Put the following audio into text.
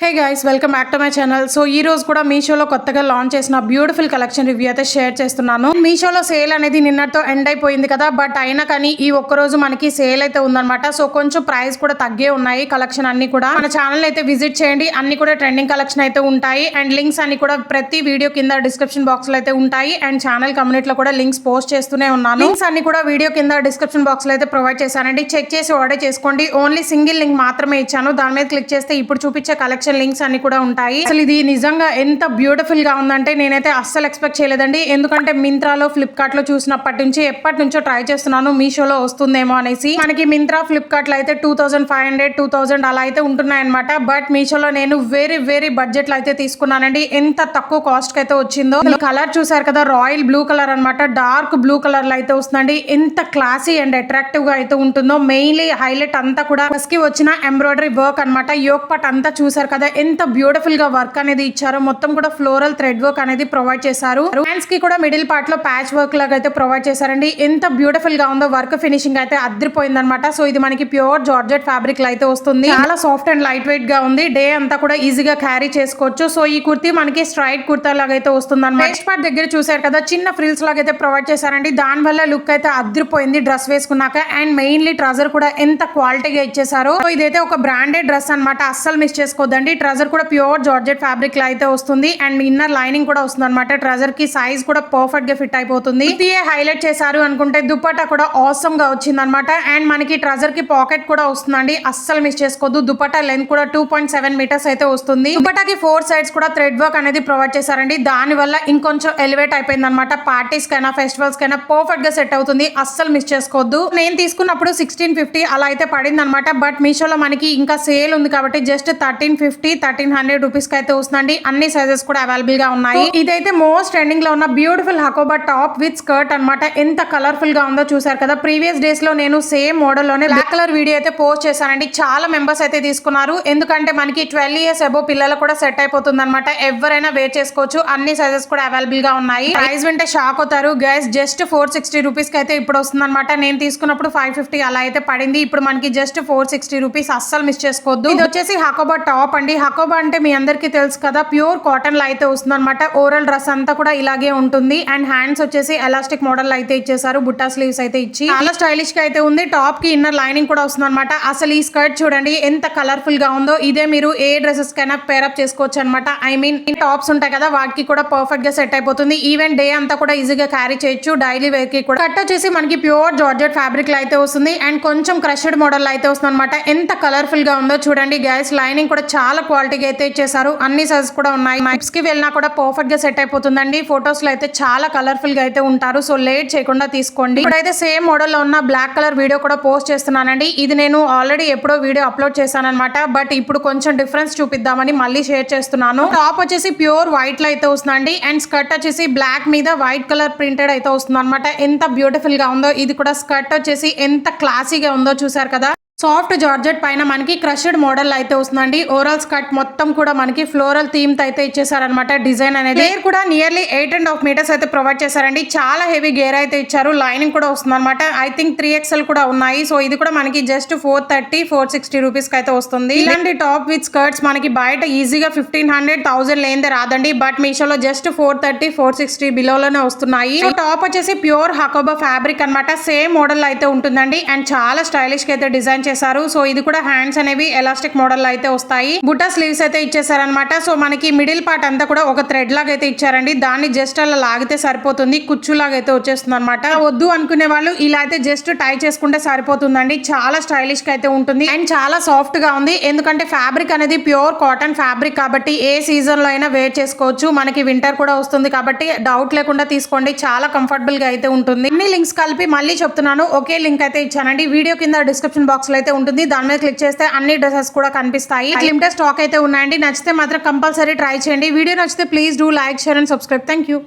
Hey guys welcome back to my channel. So ఈ రోజు కూడా మీషోలో కొత్తగా లాంచ్ చేసిన బ్యూటిఫుల్ కలెక్షన్ రివ్యూ అయితే షేర్ చేస్తున్నాను. మీషోలో సేల్ అనేది నిన్నటితో ఎండ్ అయిపోయింది కదా, బట్ అయినా కానీ ఈ ఒక్కరోజు మనకి సేల్ అయితే ఉందన్నమాట. సో కొంచెం ప్రైస్ కూడా తగ్గే ఉన్నాయి కలెక్షన్ అన్ని కూడా. మన ఛానల్ అయితే విజిట్ చేయండి, అన్ని కూడా ట్రెండింగ్ కలెక్షన్ అయితే ఉంటాయి. అండ్ లింక్స్ అన్ని కూడా ప్రతి వీడియో కింద డిస్క్రిప్షన్ బాక్స్ లో అయితే ఉంటాయి. అండ్ ఛానల్ కమ్యూనిటీలో కూడా లింక్స్ పోస్ట్ చేస్తూనే ఉన్నాను. లింక్స్ అన్ని కూడా వీడియో కింద డిస్క్రిప్షన్ బాక్స్ లో అయితే ప్రొవైడ్ చేశానండి. చెక్ చేసి ఆర్డర్ చేసుకోండి. ఓన్లీ సింగిల్ లింక్ మాత్రమే ఇచ్చాను, దాని మీద క్లిక్ చేస్తే ఇప్పుడు చూపించే కలెక్షన్ లింక్స్ అన్ని కూడా ఉంటాయి. అసలు ఇది నిజంగా ఎంత బ్యూటిఫుల్ గా ఉందంటే నేనైతే అస్సలు ఎక్స్పెక్ట్ చేయలేదండి. ఎందుకంటే మింత్రాలో ఫ్లిప్కార్ట్ లో చూసినప్పటి నుంచి ఎప్పటి నుంచో ట్రై చేస్తున్నాను మీషోలో వస్తుందేమో అనేసి. మనకి మింత్రా ఫ్లిప్కార్ట్ లో అయితే 2500 2000 అలా అయితే ఉంటున్నాయి అనమాట. బట్ మీషోలో నేను వెరీ బడ్జెట్ లో అయితే తీసుకున్నానండి. ఎంత తక్కువ కాస్ట్ కి అయితే వచ్చిందో. కలర్ చూసారు కదా, రాయల్ బ్లూ కలర్ అనమాట. డార్క్ బ్లూ కలర్ లో అయితే వస్తుందండి. ఎంత క్లాసీ అండ్ అట్రాక్టివ్ గా అయితే ఉంటుందో. మెయిన్లీ హైలైట్ అంతా కూడా కి వచ్చిన ఎంబ్రాయిడరీ వర్క్ అనమాట. యోక్ పార్ట్ అంతా చూసారు కదా, ఎంత బ్యూటిఫుల్ గా వర్క్ అనేది ఇచ్చారు. మొత్తం కూడా ఫ్లోరల్ థ్రెడ్ వర్క్ అనేది ప్రొవైడ్ చేశారు. హ్యాండ్స్ కి కూడా మిడిల్ పార్ట్ లో ప్యాచ్ వర్క్ లాగా అయితే ప్రొవైడ్ చేశారండి. ఎంత బ్యూటిఫుల్ గా ఉందో. వర్క్ ఫినిషింగ్ అయితే అద్దరిపోయింది అనమాట. సో ఇది మనకి ప్యూర్ జార్జెట్ ఫ్యాబ్రిక్ లో అయితే వస్తుంది. చాలా సాఫ్ట్ అండ్ లైట్ వెయిట్ గా ఉంది. డే అంతా కూడా ఈజీగా క్యారీ చేసుకోవచ్చు. సో ఈ కుర్తీ మనకి స్ట్రైట్ కుర్తా లాగా అయితే వస్తుంది అనమాట. నెక్స్ట్ పార్ట్ దగ్గర చూసారు కదా, చిన్న ఫ్రిల్స్ లాగా అయితే ప్రొవైడ్ చేశారండి. దాని వల్ల లుక్ అయితే అద్దరిపోయింది డ్రెస్ వేసుకున్నాక. అండ్ మెయిన్లీ ట్రజర్ కూడా ఎంత క్వాలిటీగా ఇచ్చేసారు. సో ఇదైతే ఒక బ్రాండెడ్ డ్రెస్ అనమాట, అస్సలు మిస్ చేసుకోవద్దండి. ట్రజర్ కూడా ప్యూర్ జార్జెట్ ఫ్యాబ్రిక్ లో అయితే వస్తుంది. అండ్ ఇన్నర్ లైనింగ్ కూడా వస్తుంది అనమాట. ట్రజర్ కి సైజ్ కూడా పర్ఫెక్ట్ గా ఫిట్ అయిపోతుంది. ఇది హైలైట్ చేశారు అనుకుంటే దుపట్టా కూడా ఆసమ్ గా వచ్చింది అనమాట. అండ్ మనకి ట్రజర్ కి పాకెట్ కూడా వస్తుందండి, అస్సలు మిస్ చేసుకోవద్దు. దుపట్టా లెంత్ కూడా 2.7 మీటర్స్ అయితే వస్తుంది. దుపట్టాకి 4 సైడ్స్ కూడా థ్రెడ్ వర్క్ అనేది ప్రొవైడ్ చేశారండి. దాని వల్ల ఇంకొంచెం ఎలివేట్ అయిపోయింది అనమాట. పార్టీస్ కైనా ఫెస్టివల్స్ కైనా పర్ఫెక్ట్ గా సెట్ అవుతుంది, అస్సలు మిస్ చేసుకోవద్దు. నేను తీసుకున్నప్పుడు 1650 అలా అయితే పడింది అనమాట. బట్ మీషోలో మనకి ఇంకా సేల్ ఉంది కాబట్టి జస్ట్ 1350 1300 రూపీస్ కి అయితే వస్తుందండి. అన్ని సైజెస్ కూడా అవైలబుల్ గా ఉన్నాయి. ఇదైతే మోస్ట్ ట్రెండింగ్ లో ఉన్న beautiful Hakoba top with skirt అనమాట. ఎంత కలర్ఫుల్ గా ఉందో చూసారు కదా. ప్రీవియస్ డేస్ లో నేను సేమ్ మోడల్ లోనే బ్లాక్ కలర్ వీడియో అయితే పోస్ట్ చేశానండి. చాలా మెంబర్స్ అయితే తీసుకున్నారు. ఎందుకంటే మనకి 12 years అబో పిల్లలకు కూడా సెట్ అయిపోతుంది అనమాట. ఎవరైనా వేర్ చేసుకోవచ్చు. అన్ని సైజెస్ కూడా అవైలబుల్ గా ఉన్నాయి. ప్రైస్ వింటే షాక్ అవుతారు గైస్. జస్ట్ 460 రూపీస్ కి అయితే ఇప్పుడు వస్తుంది అనమాట. నేను తీసుకున్నప్పుడు 550 అలా అయితే పడింది. ఇప్పుడు మనకి జస్ట్ 460 రూపీస్, అస్సలు మిస్ చేసుకోవద్దు. ఇది వచ్చేసి హకోబా టాప్ అండి. హకోబా అంటే మీ అందరికీ తెలుసు కదా, ప్యూర్ కాటన్ లో అయితే వస్తుంది అనమాట. ఓవరాల్ డ్రెస్ అంతా కూడా ఇలాగే ఉంటుంది. అండ్ హ్యాండ్స్ వచ్చేసి ఎలాస్టిక్ మోడల్ అయితే ఇచ్చేసారు. బుట్టా స్లీవ్స్ అయితే ఇచ్చి చాలా స్టైలిష్ గా అయితే ఉంది. టాప్ కి ఇన్నర్ లైనింగ్ కూడా వస్తుంది అనమాట. అసలు ఈ స్కర్ట్ చూడండి ఎంత కలర్ఫుల్ గా ఉందో. ఇదే మీరు ఏ డ్రెస్సెస్ కైనా పేరప్ చేసుకోవచ్చు అనమాట. ఐ మీన్ టాప్స్ ఉంటాయి కదా, వాటికి కూడా పర్ఫెక్ట్ గా సెట్ అయిపోతుంది. ఈవెన్ డే అంతా కూడా ఈజీగా క్యారీ చేయొచ్చు. డైలీ వేర్ కి కూడా. కట్ వచ్చేసి మనకి ప్యూర్ జార్జెట్ ఫ్యాబ్రిక్ లో అయితే వస్తుంది. అండ్ కొంచెం క్రష్డ్ మోడల్ లో అయితే వస్తుంది అనమాట. ఎంత కలర్ఫుల్ గా ఉందో చూడండి గైస్. లైనింగ్ కూడా చాలా క్వాలిటీగా అయితే ఇచ్చేసారు. అన్ని సైజెస్ కూడా ఉన్నాయి. మైప్స్ కి వెళ్ళినా కూడా పర్ఫెక్ట్ గా సెట్ అయిపోతుందండి. ఫొటోస్ లో అయితే చాలా కలర్ఫుల్ గా అయితే ఉంటారు. సో లేట్ చేయకుండా తీసుకోండి. ఇప్పుడైతే సేమ్ మోడల్ లో ఉన్న బ్లాక్ కలర్ వీడియో కూడా పోస్ట్ చేస్తున్నానండి. ఇది నేను ఆల్రెడీ ఎప్పుడో వీడియో అప్లోడ్ చేశాను అనమాట. బట్ ఇప్పుడు కొంచెం డిఫరెన్స్ చూపిద్దామని మళ్ళీ షేర్ చేస్తున్నాను. టాప్ వచ్చేసి ప్యూర్ వైట్ లో అయితే వస్తుందండి. అండ్ స్కర్ట్ వచ్చేసి బ్లాక్ మీద వైట్ కలర్ ప్రింటెడ్ అయితే వస్తుంది అనమాట. ఎంత బ్యూటిఫుల్ గా ఉందో. ఇది కూడా స్కర్ట్ వచ్చేసి ఎంత క్లాసీగా ఉందో చూసారు కదా. సాఫ్ట్ జార్జెట్ పైన మనకి క్రష్డ్ మోడల్ అయితే వస్తుందండి. ఓవరాల్ స్కర్ట్ మొత్తం కూడా మనకి ఫ్లోరల్ థీమ్ తో అయితే ఇచ్చేసారనమాట. డిజైన్ అనేది గేర్ కూడా నియర్లీ 8.5 మీటర్స్ అయితే ప్రొవైడ్ చేశారండి. చాలా హెవీ గేర్ అయితే ఇచ్చారు. లైనింగ్ కూడా వస్తుంది అనమాట. ఐ థింక్ 3XL కూడా ఉన్నాయి. సో ఇది కూడా మనకి జస్ట్ 430 460 రూపీస్ కి అయితే వస్తుంది. ఇలాంటి టాప్ విత్ స్కర్ట్స్ మనకి బయట ఈజీగా 1500 1000 లేనిదే రాదండి. బట్ మీషోలో జస్ట్ 430 460 బిలోలోనే వస్తున్నాయి. టాప్ వచ్చేసి ప్యూర్ హకోబా ఫ్యాబ్రిక్ అనమాట. సేమ్ మోడల్ అయితే ఉంటుందండి. అండ్ చాలా స్టైలిష్ గా అయితే డిజైన్ చేశారు. సో ఇది కూడా హ్యాండ్స్ అనేవి ఎలాస్టిక్ మోడల్ అయితే వస్తాయి. బుట్టా స్లీవ్స్ అయితే ఇచ్చేసారనమాట. సో మనకి మిడిల్ పార్ట్ అంతా కూడా ఒక థ్రెడ్ లాగా అయితే ఇచ్చారండి. దాన్ని జస్ట్ అలా లాగితే సరిపోతుంది. కుచ్చులాగా అయితే వచ్చేస్తుంది అనమాట. వద్దు అనుకునే వాళ్ళు ఇలా అయితే జస్ట్ టై చేసుకుంటే సరిపోతుందండి. చాలా స్టైలిష్ గా అయితే ఉంటుంది. అండ్ చాలా సాఫ్ట్ గా ఉంది. ఎందుకంటే ఫ్యాబ్రిక్ అనేది ప్యూర్ కాటన్ ఫ్యాబ్రిక్ కాబట్టి ఏ సీజన్ లో అయినా వేర్ చేసుకోవచ్చు. మనకి వింటర్ కూడా వస్తుంది కాబట్టి డౌట్ లేకుండా తీసుకోండి. చాలా కంఫర్టబుల్ గా అయితే ఉంటుంది. అన్ని లింక్స్ కలిపి మళ్ళీ చెప్తున్నాను, ఒకే లింక్ అయితే ఇచ్చానండి. వీడియో కింద డిస్క్రిప్షన్ బాక్స్ లో అయితే ఉంటుంది. దాని మీద క్లిక్ చేస్తే అన్ని డ్రెస్సెస్ కూడా కనిపిస్తాయి. లిమిటెడ్ స్టాక్ అయితే ఉన్నాయండి. నచ్చితే మాత్రం కంపల్సరీ ట్రై చేయండి. వీడియో నచ్చితే please do like share and subscribe. Thank you.